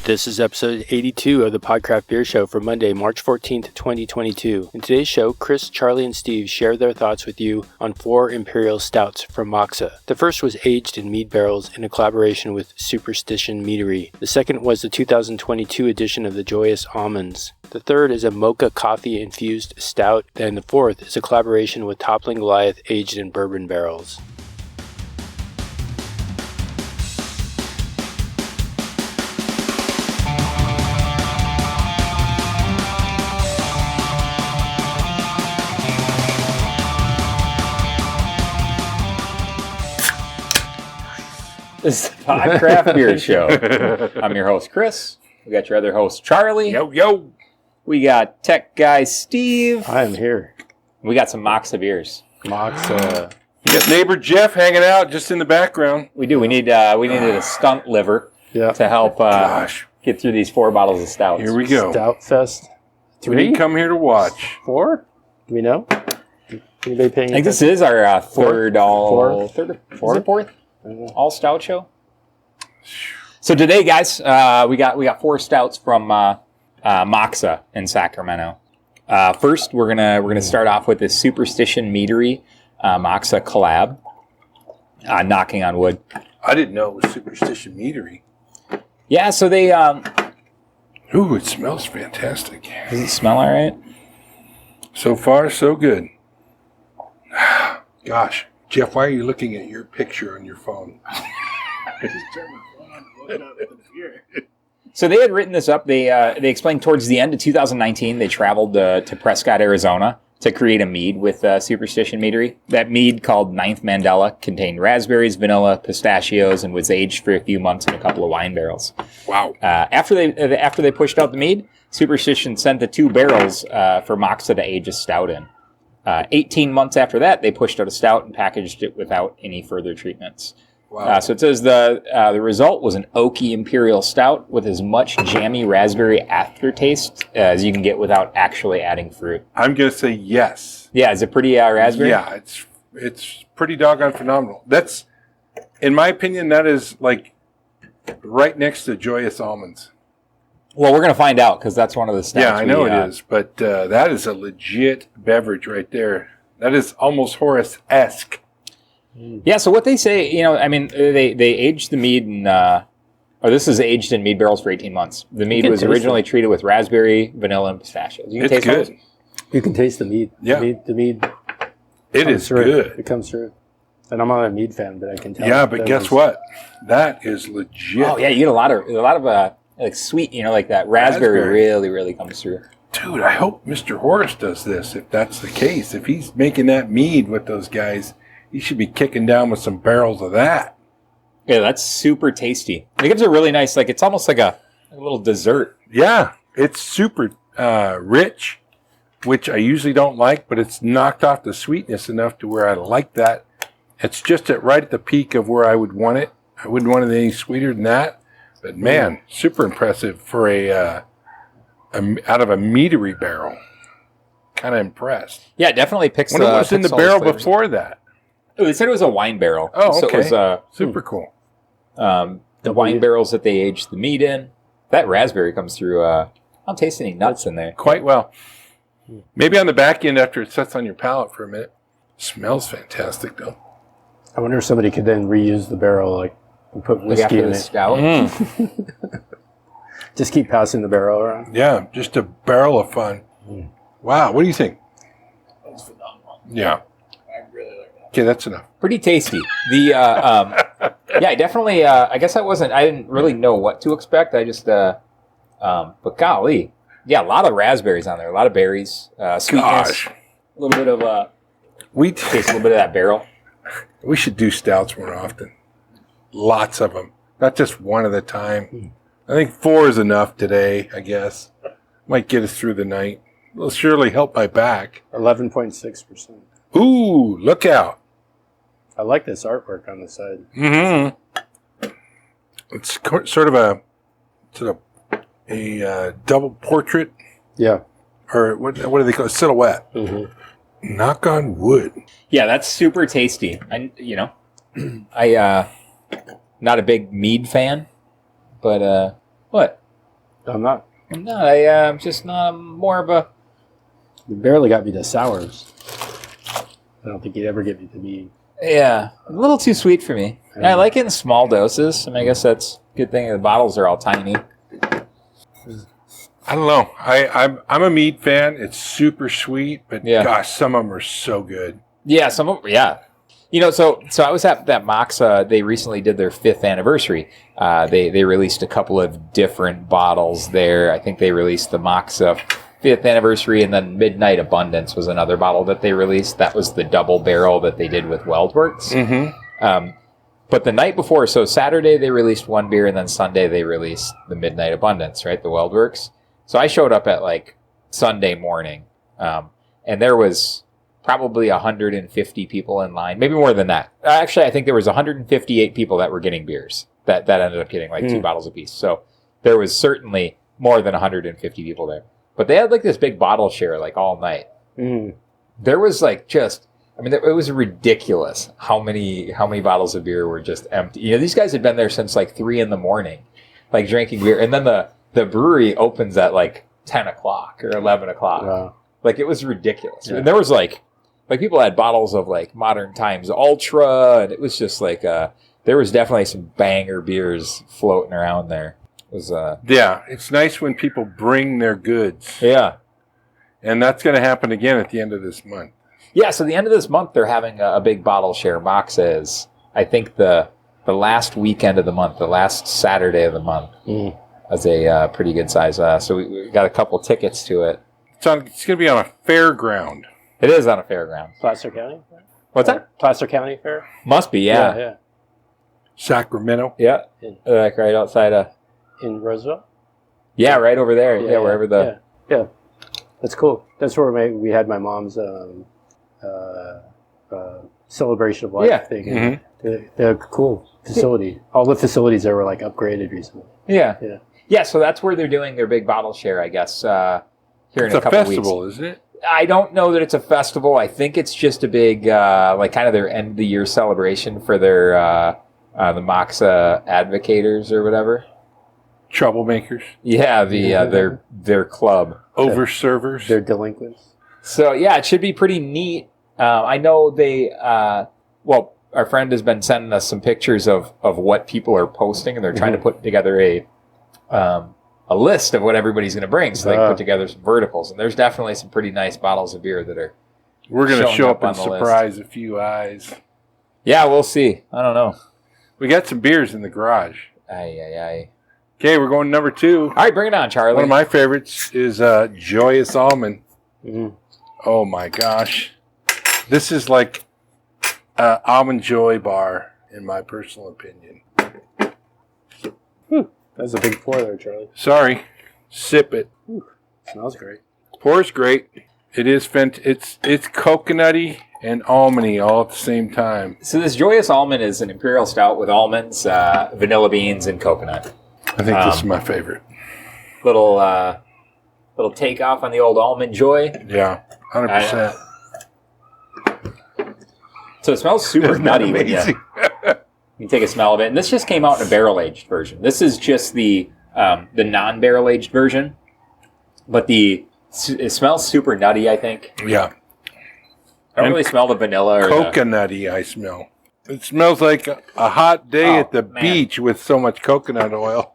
This is episode 82 of the Podcraft Beer Show for Monday, March 14th, 2022. In today's show, Chris, Charlie, and Steve share their thoughts with you on 4 Imperial Stouts from Moksa. The first was aged in mead barrels in a collaboration with Superstition Meadery. The second was the 2022 edition of the Joyous Almonds. The third is a mocha coffee-infused stout, and the fourth is a collaboration with Toppling Goliath aged in bourbon barrels. This is the Podcraft Beer Show. I'm your host, Chris. We got your other host, Charlie. Yo. We got tech guy, Steve. I am here. We got some Moksa beers. Moksa. You got neighbor Jeff hanging out just in the background. We do. We needed a stunt liver to help get through these 4 bottles of stouts. Here we go. Stout Fest. We didn't come here to watch. 4? Do we know? Anybody paying I think this is our third or fourth all stout show. So today, guys, we got 4 stouts from Moksa in Sacramento. First, we're gonna start off with this Superstition Meadery Moksa collab. Knocking on wood. I didn't know it was Superstition Meadery. Yeah, so they. Ooh, it smells fantastic. Does it smell all right? So far, so good. Gosh, Jeff, why are you looking at your picture on your phone? So they had written this up. They explained towards the end of 2019 they traveled to Prescott, Arizona to create a mead with Superstition Meadery. That mead, called Ninth Mandela, contained raspberries, vanilla, pistachios, and was aged for a few months in a couple of wine barrels. Wow. After they pushed out the mead, Superstition sent the 2 barrels for Moksa to age a stout in. 18 months after that, they pushed out a stout and packaged it without any further treatments. Wow. So it says the result was an oaky Imperial stout with as much jammy raspberry aftertaste as you can get without actually adding fruit. I'm going to say yes. Yeah, is it pretty raspberry? Yeah, it's pretty doggone phenomenal. That's, in my opinion, that is like right next to Joyous Almonds. Well, we're going to find out because that's one of the stouts. Yeah, I know it is, but that is a legit beverage right there. That is almost Horace-esque. Yeah, so what they say, they aged the mead in, this is aged in mead barrels for 18 months. The mead was originally treated with raspberry, vanilla, and pistachios. You can taste good. Those? You can taste the mead. Yeah. The mead It is through. good. It comes through. And I'm not a mead fan, but I can tell. Yeah, but guess what? That is legit. Oh, yeah, you get a lot of like sweet, like that raspberry really comes through. Dude, I hope Mr. Horace does this, if that's the case. If he's making that mead with those guys, he should be kicking down with some barrels of that. Yeah, that's super tasty. It gives a really nice, it's almost like a little dessert. Yeah, it's super rich, which I usually don't like, but it's knocked off the sweetness enough to where I like that. It's just right at the peak of where I would want it. I wouldn't want it any sweeter than that. But man, super impressive for out of a meadery barrel. Kind of impressed. Yeah, it definitely picks. When it was in the barrel before that. Oh, they said it was a wine barrel. Oh, okay. So it was super cool. The wine barrels that they aged the mead in. That raspberry comes through. I don't taste any nuts in there. Quite well. Maybe on the back end after it sets on your palate for a minute. Smells fantastic though. I wonder if somebody could then reuse the barrel, and put whiskey in it. Stout. Just keep passing the barrel around. Yeah, just a barrel of fun. Wow, what do you think? That was phenomenal. Yeah. I really like that. Okay, that's enough. Pretty tasty. I definitely. I guess I didn't really know what to expect. I just. But golly, yeah, a lot of raspberries on there. A lot of berries. Sweetness. Gosh. A little bit of. Taste a little bit of that barrel. We should do stouts more often. Lots of them. Not just one at a time. I think 4 is enough today, I guess. Might get us through the night. It'll surely help my back. 11.6%. Ooh, look out. I like this artwork on the side. Mm-hmm. It's sort of a double portrait. Yeah. Or what do they call it? Silhouette. Mm-hmm. Knock on wood. Yeah, that's super tasty. I not a big mead fan, but what? I'm not. I'm not. I'm just not. I'm more of a... You barely got me to sours. I don't think you'd ever get me to mead. Yeah, a little too sweet for me. I like it in small doses. I mean, I guess that's a good thing. The bottles are all tiny. I don't know. I'm a mead fan. It's super sweet, but gosh, some of them are so good. Yeah, some of them, yeah. You know, so I was at that Moksa. They recently did their 5th anniversary. They released a couple of different bottles there. I think they released the Moksa 5th anniversary, and then Midnight Abundance was another bottle that they released. That was the double barrel that they did with Weldworks. Mm-hmm. But the night before, so Saturday they released one beer, and then Sunday they released the Midnight Abundance, right? The Weldworks. So I showed up at like Sunday morning, and there was probably 150 people in line, maybe more than that. Actually, I think there was 158 people that were getting beers that ended up getting like 2 bottles apiece. So there was certainly more than 150 people there. But they had like this big bottle share like all night. There was like just, I mean, it was ridiculous how many bottles of beer were just empty. You know, these guys had been there since like 3 a.m, like drinking beer, and then the brewery opens at like 10 o'clock or 11 o'clock. Wow. Like it was ridiculous. Yeah. And there was like people had bottles of like Modern Times Ultra, and it was just like there was definitely some banger beers floating around there. It was yeah, it's nice when people bring their goods. Yeah. And that's going to happen again at the end of this month. Yeah, so the end of this month they're having a big bottle share. Moksa is, I think, the last weekend of the month, the last Saturday of the month. As a pretty good size. So we got a couple tickets to it. It's going to be on a fairground. It is on a fairground. Placer County? What's that? Placer County Fair? Must be, yeah. Yeah. Sacramento? Yeah. Like right outside of... In Roseville? Yeah, right over there. Yeah, wherever the... Yeah. That's cool. That's where we had my mom's celebration of life thing. Mm-hmm. They're a cool facility. All the facilities there were like upgraded recently. Yeah, so that's where they're doing their big bottle share, I guess, here in a couple weeks. It's a festival, isn't it? I don't know that it's a festival. I think it's just a big, like kind of their end of the year celebration for their, the Moksa advocators or whatever. Troublemakers. Yeah, their club. Overservers. They're delinquents. So yeah, it should be pretty neat. I know they, our friend has been sending us some pictures of what people are posting, and they're trying to put together a list of what everybody's going to bring. So they put together some verticals, and there's definitely some pretty nice bottles of beer that are. We're going to show up and surprise a few eyes. Yeah, we'll see. I don't know. We got some beers in the garage. Aye. Okay, we're going to number 2. All right, bring it on, Charlie. One of my favorites is Joyous Almond. Oh my gosh. This is like Almond Joy bar, in my personal opinion. That's a big pour there, Charlie. Sorry. Sip it. Smells great. Pours great. It is it's coconutty and almondy all at the same time. So this Joyous Almond is an Imperial Stout with almonds, vanilla beans, and coconut. I think this is my favorite. Little takeoff on the old Almond Joy. Yeah, 100%. So it smells super nutty. Amazing. You take a smell of it, and this just came out in a barrel-aged version. This is just the non-barrel-aged version, but it smells super nutty, I think. Yeah. I don't really smell the vanilla or coconutty, I smell. It smells like a hot day at the beach with so much coconut oil.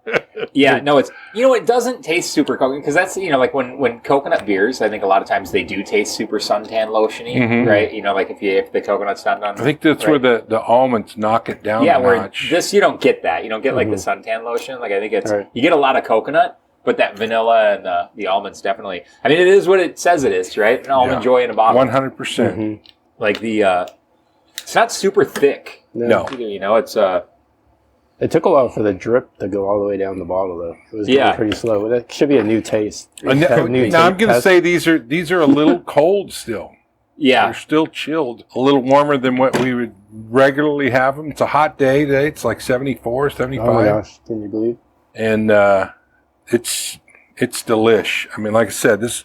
Yeah, no, it doesn't taste super coconut, because that's, like when coconut beers, I think a lot of times they do taste super suntan lotiony, right? Like if the coconut's not done. I think that's where the almonds knock it down a notch. Where this, you don't get that. You don't get like the suntan lotion. Like I think it's, you get a lot of coconut, but that vanilla and the almonds definitely, I mean, it is what it says it is, right? An Almond Joy in a bottle. 100%. Like it's not super thick. No. Either, it's It took a while for the drip to go all the way down the bottle, though. It was going pretty slow. It should be a new taste. Now I'm going to say these are a little cold still. Yeah. They're still chilled. A little warmer than what we would regularly have them. It's a hot day today. It's like 74, 75. Oh my gosh, can you believe? And it's delish. I mean, like I said, this is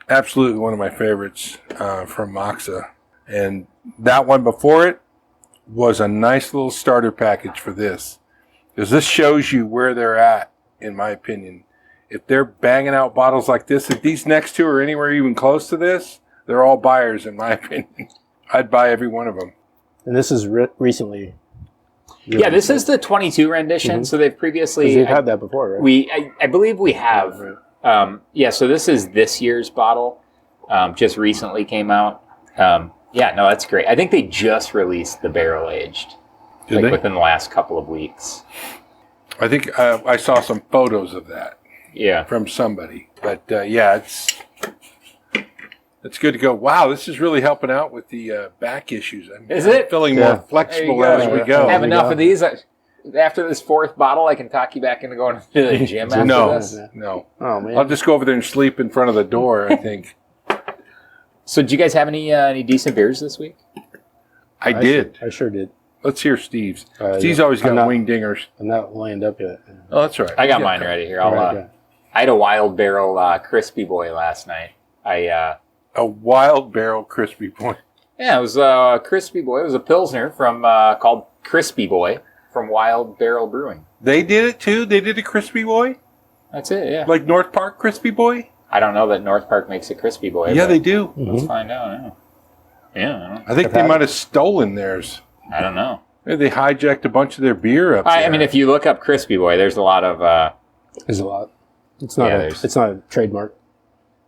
absolutely one of my favorites from Moksa. And that one before it was a nice little starter package for this. Because this shows you where they're at, in my opinion. if they're banging out bottles like this, if these next two are anywhere even close to this, they're all buyers, in my opinion. I'd buy every one of them. And this is recently. Yeah, this is the 22 rendition. So they've previously... They've had that before, right? I believe we have. Right. So this is this year's bottle. Just recently came out. That's great. I think they just released the barrel aged. Within the last couple of weeks. I think I saw some photos of that. Yeah. From somebody. But it's good to go. Wow, this is really helping out with the back issues. I'm feeling more flexible as we go. I have enough of these. After this fourth bottle, I can talk you back into going to the gym after this. No. Oh, man. I'll just go over there and sleep in front of the door, I think. So did you guys have any decent beers this week? I did. I sure did. Let's hear Steve's. Steve's always got wing dingers. I'm not lined up yet. Oh, that's right. I got mine ready here. I had a Wild Barrel Crispy Boy last night. A Wild Barrel Crispy Boy. Yeah, it was a Crispy Boy. It was a Pilsner from called Crispy Boy from Wild Barrel Brewing. They did it too? They did a Crispy Boy? That's it, yeah. Like North Park Crispy Boy? I don't know that North Park makes a Crispy Boy. Yeah, they do. Let's find out. Yeah. I think they might have stolen theirs. I don't know. Maybe they hijacked a bunch of their beer up there. I mean, if you look up Crispy Boy, there's a lot of... There's a lot. It's not a trademark.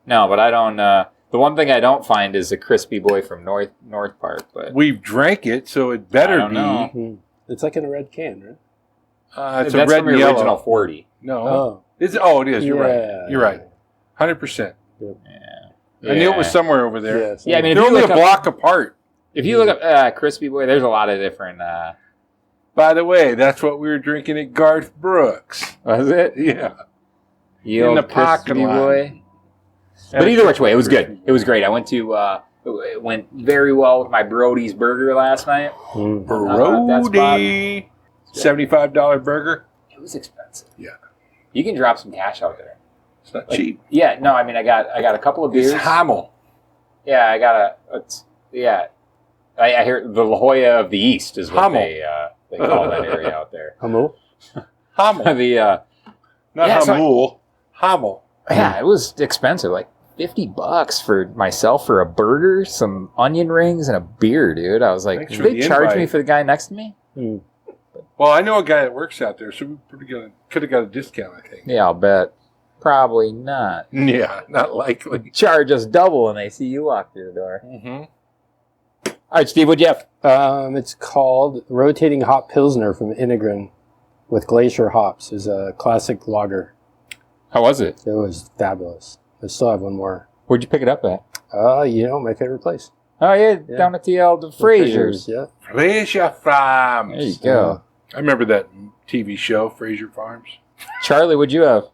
No, but I don't... the one thing I don't find is a Crispy Boy from North Park. But we've drank it, so it better be. Know. It's like in a red can, right? It's That's a red from and the yellow. Original 40. No. Oh. It is. You're right. You're right. 100%. Yep. I knew it was somewhere over there. Yeah, I mean, they're only a block apart. If you look up Crispy Boy, there's a lot of different... By the way, that's what we were drinking at Garth Brooks. Was it? Yeah. In the parking lot. Boy. But either which way, it was good. It was great. I went to... it went very well with my Brody's Burger last night. Brody. $75 burger. It was expensive. Yeah. You can drop some cash out there. It's not cheap. Yeah, no, I mean, I got a couple of beers. It's Hamel. Yeah, I got I hear the La Jolla of the East is what they call that area out there. Hamel? Hamel. Not Hamul. Hamel. Yeah, it was expensive, like $50 for myself for a burger, some onion rings, and a beer, dude. I was like, did they charge me for the guy next to me? Well, I know a guy that works out there, so we could have got a discount, I think. Yeah, I'll bet. Probably not. Yeah, not likely. Charge us double when they see you walk through the door. Mm-hmm. All right, Steve, what'd you have? It's called Rotating Hop Pilsner from Integrin with Glacier hops. It's a classic lager. How was it? It was fabulous. I still have one more. Where'd you pick it up at? My favorite place. Oh, yeah, down at the old Fraser's. Yeah. Fraser Farms. There you go. I remember that TV show, Fraser Farms. Charlie, what'd you have?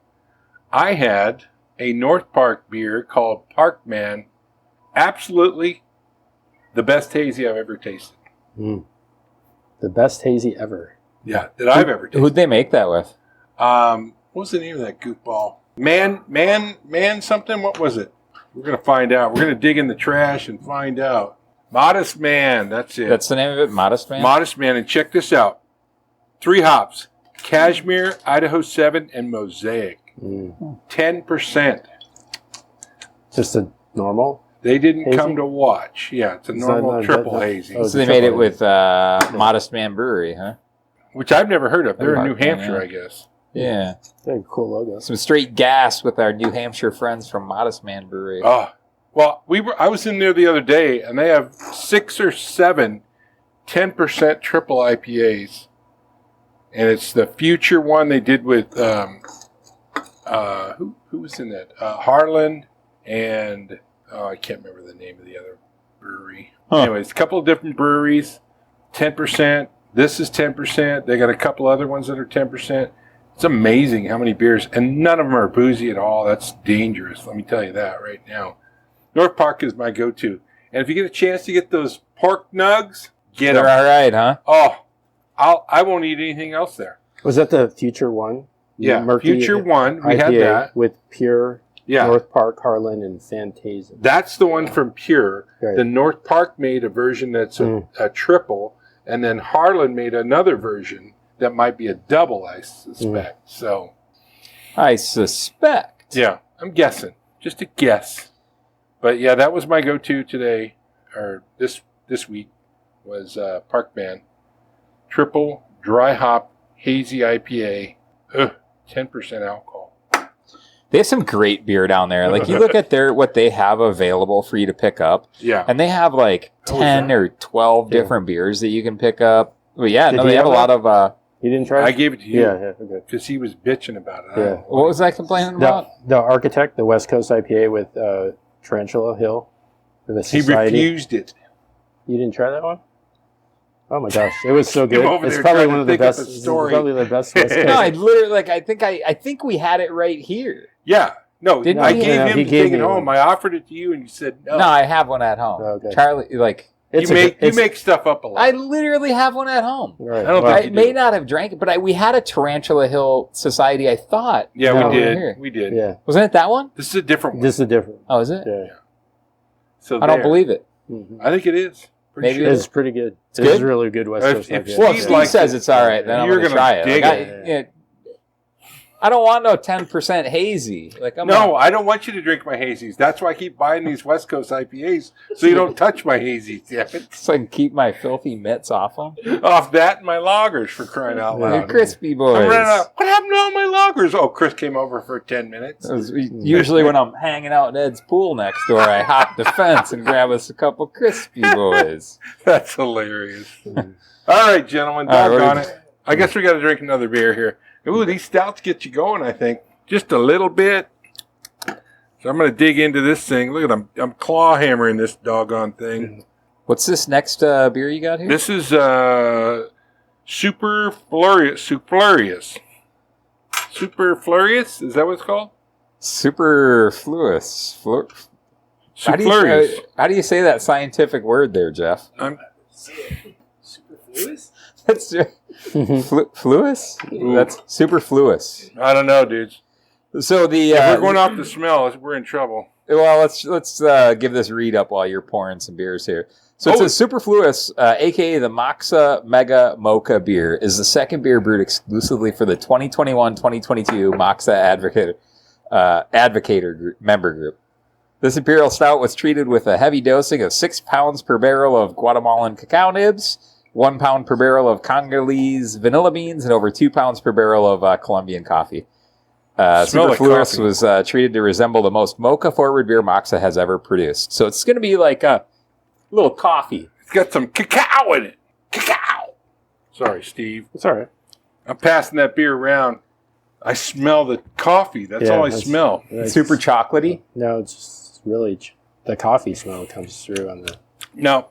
I had a North Park beer called Parkman. Absolutely the best hazy I've ever tasted. The best hazy ever. Yeah, that I've ever tasted. Who'd they make that with? What was the name of that goofball? Man something? What was it? We're going to find out. We're going to dig in the trash and find out. Modest Man, that's it. That's the name of it, Modest Man? Modest Man, and check this out. 3 hops. Cashmere, Idaho 7, and Mosaic. 10%. Just a normal? They didn't hazy? Come to watch. Yeah, it's a normal triple hazy. So they made it with Modest Man Brewery, huh? Which I've never heard of. They're in New Hampshire, I guess. Yeah. They're a cool logo. Some straight gas with our New Hampshire friends from Modest Man Brewery. Oh, well, I was in there the other day, and they have 6 or 7 10% triple IPAs. And it's the future one they did with, who was in that? Harlan and, I can't remember the name of the other brewery. Anyways, a couple of different breweries, 10%. This is 10%. They got a couple other ones that are 10%. It's amazing how many beers, and none of them are boozy at all. That's dangerous. Let me tell you that right now. North Park is my go-to. And if you get a chance to get those pork nugs, get them. They're all right, huh? Oh, I won't eat anything else there. Was that the future one? Yeah, Murky future one. We IPA had that. with Pure, North Park, Harlan, and Fantasia. That's the one from Pure. Right. The North Park made a version that's a triple, and then Harlan made another version that might be a double, I suspect. So, I suspect. Yeah, I'm guessing. Just a guess. But yeah, that was my go-to today, or this week, was Parkman. Triple dry hop hazy IPA. 10% alcohol. They have some great beer down there. Like you look at what they have available for you to pick up. Yeah. And they have like 10 or 12 different beers that you can pick up. Well, yeah, no, they have a lot of... You didn't try it? I gave it to you. Yeah, okay. Because he was bitching about it. Yeah. What was I complaining about? The Architect, the West Coast IPA with Tarantula Hill. The He Society. refused it. You didn't try that one? Oh my gosh, it was so good. over It's there probably trying one to of the think up best. a It's story. probably the best West Coast. No, I literally, like, I think we had it right here. Yeah. No, Didn't I he? gave No, him he to gave take it me home. one. I offered it to you, and you said no. No, I have one at home. Okay. Charlie, like, It's you make stuff up a lot. I literally have one at home. Right. I don't well, think I you may do. not have drank it, but we had a Tarantula Hill Society, I thought. Yeah, No. we did. Here. We did. yeah, Wasn't it that one? This is a different one. this is different. Oh, is it? Yeah, So I don't there. believe it. Mhm. I think it is. Pretty Maybe sure. It's pretty good. It's good? really good West If- Coast if IPA. Well, if Steve Steve likes says it, it's all right, then I'm you're going to gonna try it. dig Like, I don't want no 10% hazy. Like, No, I don't want you to drink my hazies. That's why I keep buying these West Coast IPAs, so you don't touch my hazies. Damn it. so I can keep my filthy mitts off them. Off that and my loggers, for crying out They're loud. crispy I'm boys. running out. What happened to all my loggers? Oh, Chris came over for 10 minutes. It was usually when I'm hanging out in Ed's pool next door, I hop the fence and grab us a couple crispy boys. That's hilarious. All right, gentlemen, All right, what doggone do it. I guess we got to drink another beer here. Ooh, these stouts get you going, I think. Just a little bit. So I'm going to dig into this thing. Look at I'm claw hammering this doggone thing. What's this next beer you got here? This is Super Flurious. Superflurious. Is that what it's called? Superfluous. Superflurious. How do you say that scientific word there, Jeff? Superfluous? That's fluous? Ooh. That's superfluous. I don't know, dudes. So the If we're going off the smell, we're in trouble. well, let's give this read up while you're pouring some beers here. So it's a superfluous, aka the Moksa Mega Mocha beer, is the second beer brewed exclusively for the 2021-2022 Moksa Advocator member group. This Imperial Stout was treated with a heavy dosing of 6 pounds per barrel of Guatemalan cacao nibs, 1 pound per barrel of Congolese vanilla beans, and over 2 pounds per barrel of Colombian coffee. Smell like Superfluous coffee. was treated to resemble the most mocha-forward beer Moksa has ever produced. So it's going to be like a little coffee. It's got some cacao in it. Cacao. Sorry, Steve. It's all right. I'm passing that beer around. I smell the coffee. That's all I smell. It's- Super chocolatey. No, it's just really the coffee smell comes through on the. No.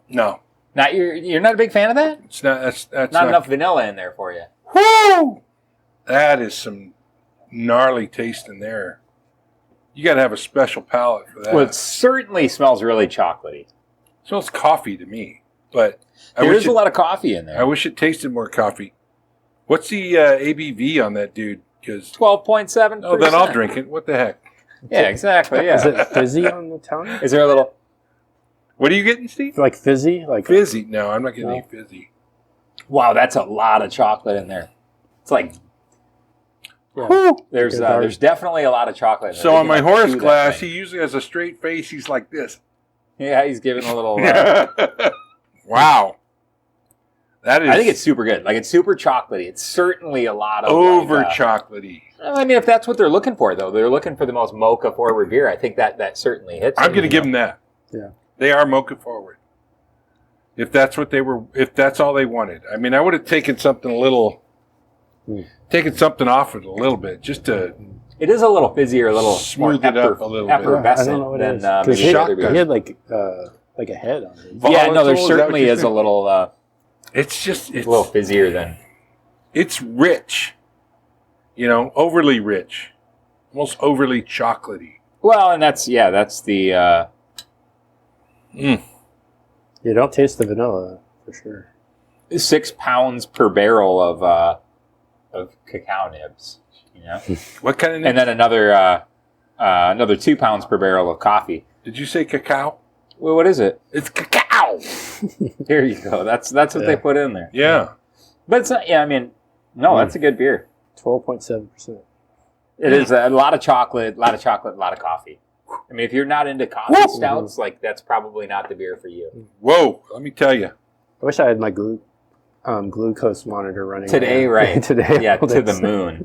Not you're not a big fan of that? It's not. That's Not enough vanilla in there for you. Woo! That is some gnarly taste in there. You got to have a special palate for that. Well, it certainly smells really chocolatey. smells coffee to me, but There is a lot of coffee in I there. wish it tasted more coffee. What's the ABV on that, dude? Because 12.7%. oh, then I'll drink it. What the heck? Yeah, exactly. Yeah. Is it fizzy on the tongue? Is there a little? What are you getting, Steve? Like fizzy? Like Fizzy? No, I'm not getting No. any fizzy. Wow, that's a lot of chocolate in there. It's like Yeah. there's definitely a lot of chocolate in there. So They on can, my like, horse chew that glass, thing. he usually has a straight face. He's like this. Yeah, he's giving a little. Wow. That is I think it's super good. Like it's super chocolatey. It's certainly a lot of over like, chocolatey. I mean, if that's what they're looking for, though, they're looking for the most mocha forward beer. I think that certainly hits. I'm it, going to you give know. them that. Yeah. They are mocha forward. If that's what they were, if that's all they wanted. I mean, I would have taken something a little, taken something off it a little bit, just to. It is a little fizzier, a little Smooth more it up a little bit. effervescent I don't know what it than is. 'Cause maybe he, the other he beers. had like a head on it. Yeah, no, Volatile, there is that what certainly you're is a saying? little It's just, it's a little fizzier than. it's rich. You know, overly rich, almost overly chocolatey. Well, and that's the. You don't taste the vanilla for sure. 6 pounds per barrel of cacao nibs, you know, What kind of? and then another 2 pounds per barrel of coffee. Did you say cacao? Well, what is it? It's cacao. Here you go. That's what they put in there. Yeah. But it's not. Yeah, I mean, no, that's a good beer. 12.7%. It is a lot of chocolate, a lot of coffee. I mean, if you're not into coffee stouts, like that's probably not the beer for you. Whoa, let me tell you. I wish I had my glucose monitor running Today, right? Today, yeah, to the moon.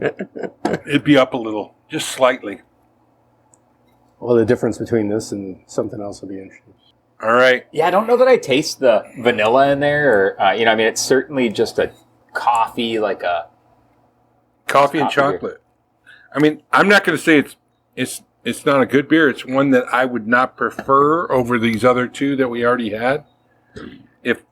It'd be up a little, just slightly. Well, the difference between this and something else will be interesting. All right. Yeah, I don't know that I taste the vanilla in there, or I mean, it's certainly just a coffee, like a Coffee and chocolate. Beer. I mean, I'm not going to say it's not a good beer. It's one that I would not prefer over these other two that we already had. If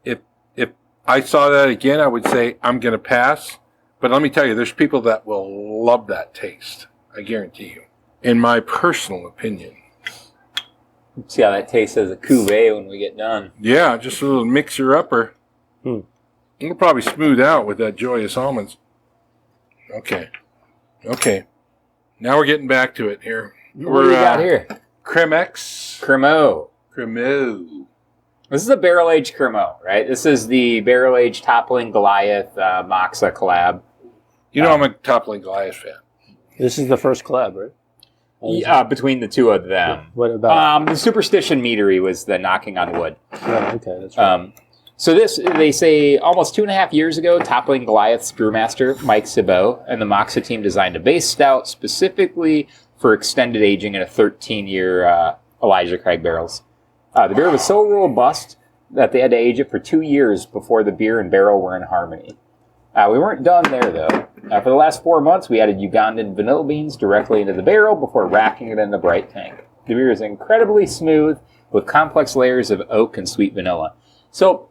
I saw that again, I would say I'm going to pass. But let me tell you, there's people that will love that taste. I guarantee you. In my personal opinion. See how that tastes as a cuvee when we get done. Yeah, just a little mixer-upper. It'll probably smooth out with that Joyous Almonds. Okay. Now we're getting back to it here. What do we got here? Cremex. Cremo. This is a barrel-aged Cremo, right? This is the barrel-aged Toppling Goliath Moksa collab. You know I'm a Toppling Goliath fan. This is the first collab, right? Yeah, between the two of them. What about the Superstition Meadery was the Knocking on Wood. Oh, okay, that's right. So this, they say, almost 2.5 years ago, Toppling Goliath's brewmaster, Mike Cibot, and the Moksa team designed a base stout specifically for extended aging in a 13-year Elijah Craig barrels. The beer was so robust that they had to age it for 2 years before the beer and barrel were in harmony. We weren't done there, though. For the last 4 months, we added Ugandan vanilla beans directly into the barrel before racking it in the bright tank. The beer is incredibly smooth with complex layers of oak and sweet vanilla. So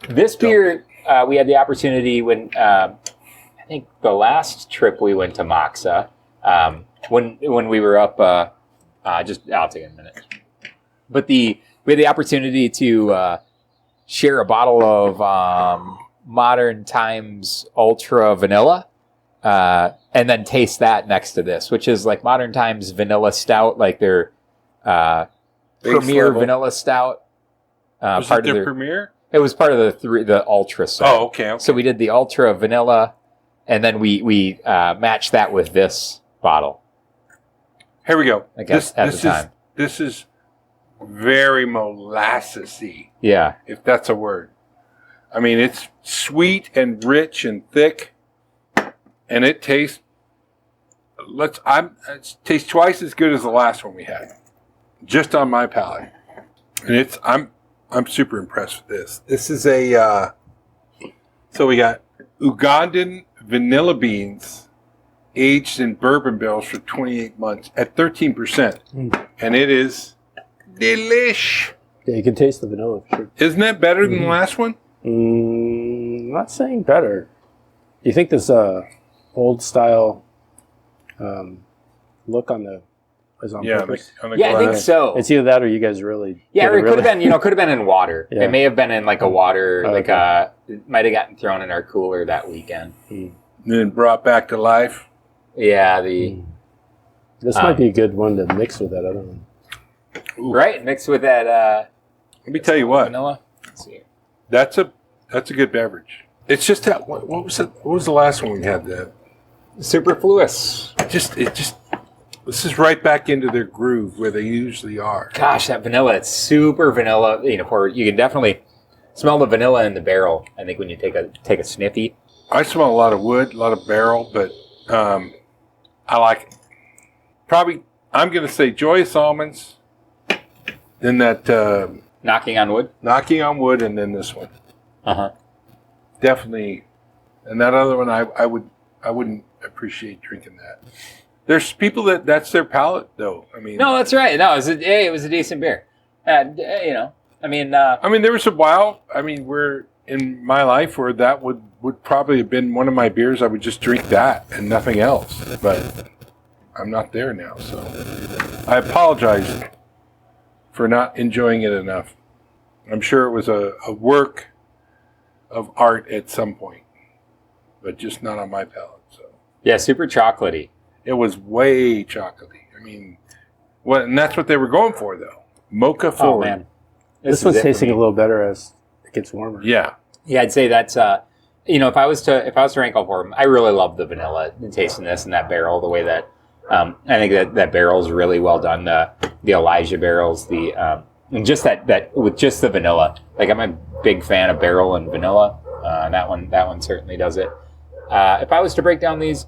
this beer, we had the opportunity when, I think the last trip we went to Moksa, when we were up, I'll take a minute. But we had the opportunity to share a bottle of Modern Times Ultra Vanilla, and then taste that next to this, which is like Modern Times Vanilla Stout, like their premier vanilla stout. Was part it their premier? It was part of the Ultra set. Oh, okay. So we did the Ultra Vanilla, and then we matched that with this bottle. Here we go. I guess at the time. This is very molassesy. Yeah. If that's a word. I mean, it's sweet and rich and thick, and it tastes. It tastes twice as good as the last one we had, just on my palate. And I'm super impressed with this. This is a. So we got Ugandan vanilla beans, aged in bourbon barrels for 28 months at 13%, and it is delish. Yeah, you can taste the vanilla for sure. Isn't that better than the last one? I'm not saying better. Do you think this old style look on the is on purpose? On the I think so. It's either that or you guys really. Yeah, or it could have been. Could have been in water. Yeah. It may have been in like a water, it might have gotten thrown in our cooler that weekend. And then brought back to life. Yeah, This might be a good one to mix with that other one. Ooh. Right, mixed with that. Let me tell you what. Vanilla. Let's see. That's a good beverage. It's just that. What was it? What was the last one we had? That Superfluous. This is right back into their groove where they usually are. Gosh, that vanilla, it's super vanilla. You can definitely smell the vanilla in the barrel, I think, when you take a sniffy. I smell a lot of wood, a lot of barrel, but I like it. Probably, I'm going to say Joyous Almonds, then that Knocking on Wood? Knocking on Wood, and then this one. Uh-huh. Definitely. And that other one, I wouldn't appreciate drinking that. There's people that's their palate, though. I mean, no, that's right. No, it was a decent beer. I mean, there was a while. I mean, where in my life where that would probably have been one of my beers. I would just drink that and nothing else. But I'm not there now, so I apologize for not enjoying it enough. I'm sure it was a work of art at some point, but just not on my palate. So yeah, super chocolatey. It was way chocolatey. I mean, and that's what they were going for, though. Mocha forward. Oh, man. This one's tasting a little better as it gets warmer. Yeah. Yeah, I'd say that's if I was to rank all four of them, I really love the vanilla and tasting this in that barrel, the way that I think that barrel is really well done. The Elijah barrels, and just that with just the vanilla. Like I'm a big fan of barrel and vanilla. That one certainly does it. If I was to break down these,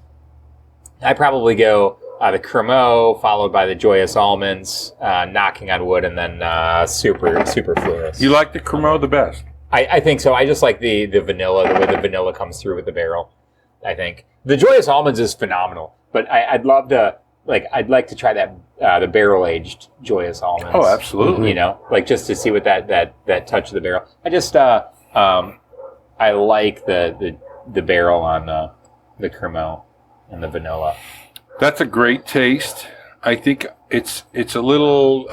I'd probably go the Cremant, followed by the Joyous Almonds, Knocking on Wood, and then super florist. You like the Cremant the best? I think so. I just like the vanilla, the way the vanilla comes through with the barrel. I think the Joyous Almonds is phenomenal, but I'd love to I'd like to try that the barrel aged Joyous Almonds. Oh, absolutely. You know, like just to see what that touch of the barrel. I just I like the barrel on the Cremant and the vanilla. That's a great taste. I think it's a little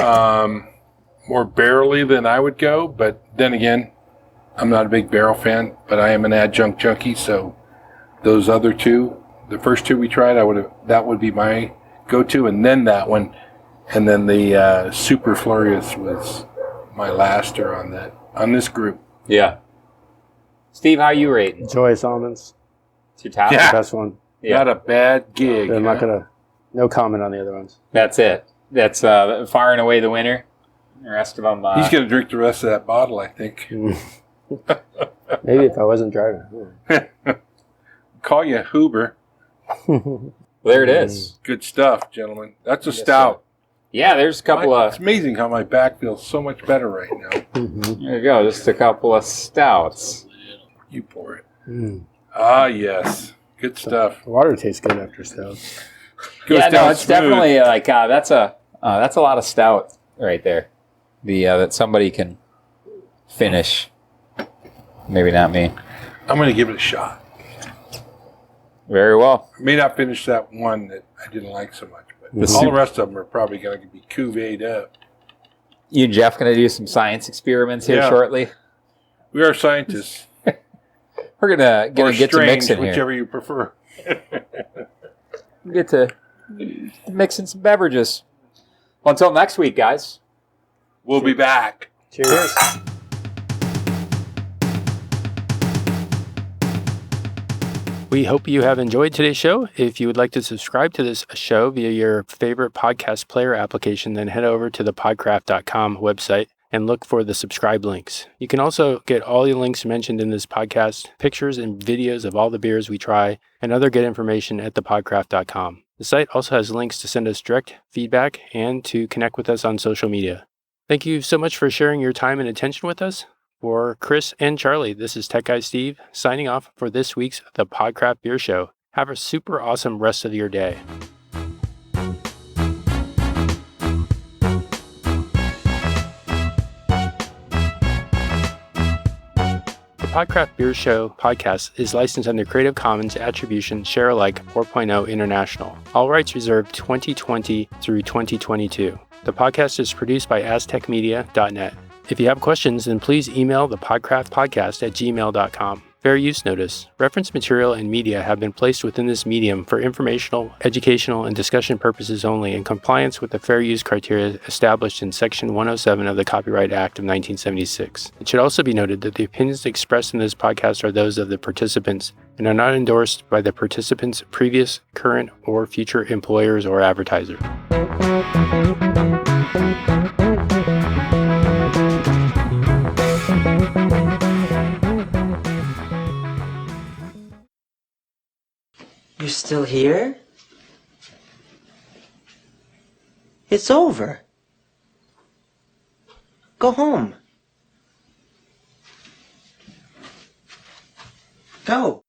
more barrely than I would go, but then again, I'm not a big barrel fan, but I am an adjunct junkie, so those other two, the first two we tried, that would be my go-to, and then that one, and then the Super Florius was my laster on this group. Yeah. Steve, how you rating? Joyous Almonds. It's your top? Yeah. The best one. Yeah. Not a bad gig. I'm not going to, no comment on the other ones. That's it. That's far and away the winner. The rest of them... He's going to drink the rest of that bottle, I think. Maybe if I wasn't driving. Call you Huber. There it is. Good stuff, gentlemen. That's a stout. Yeah, there's a couple It's amazing how my back feels so much better right now. There you go. Just a couple of stouts. You pour it. Mm. Ah, yes. Good stuff. The water tastes good after stout. Goes Yeah, no, down it's smooth. definitely like that's a lot of stout right there. The that somebody can finish. Maybe not me. I'm going to give it a shot. Very well. I may not finish that one that I didn't like so much, but The all soup- the rest of them are probably going to be cuvées up. You and Jeff going to do some science experiments here Yeah. shortly. We are scientists. We're gonna Or get to strange, mixing here. whichever you prefer. Get to mixing some beverages. Well, until next week, guys. We'll be back. Cheers. We hope you have enjoyed today's show. If you would like to subscribe to this show via your favorite podcast player application, then head over to the podcraft.com website and look for the subscribe links. You can also get all the links mentioned in this podcast, pictures and videos of all the beers we try, and other good information at thepodcraft.com. The site also has links to send us direct feedback and to connect with us on social media. Thank you so much for sharing your time and attention with us. For Chris and Charlie, this is Tech Guy Steve signing off for this week's The Podcraft Beer Show. Have a super awesome rest of your day. The Podcraft Beer Show podcast is licensed under Creative Commons Attribution Share Alike 4.0 International. All rights reserved 2020 through 2022. The podcast is produced by aztecmedia.net. If you have questions, then please email the podcraftpodcast@gmail.com. Fair use notice. Reference material and media have been placed within this medium for informational, educational, and discussion purposes only in compliance with the fair use criteria established in Section 107 of the Copyright Act of 1976. It should also be noted that the opinions expressed in this podcast are those of the participants and are not endorsed by the participants' previous, current, or future employers or advertisers. You're still here? It's over. Go home. Go.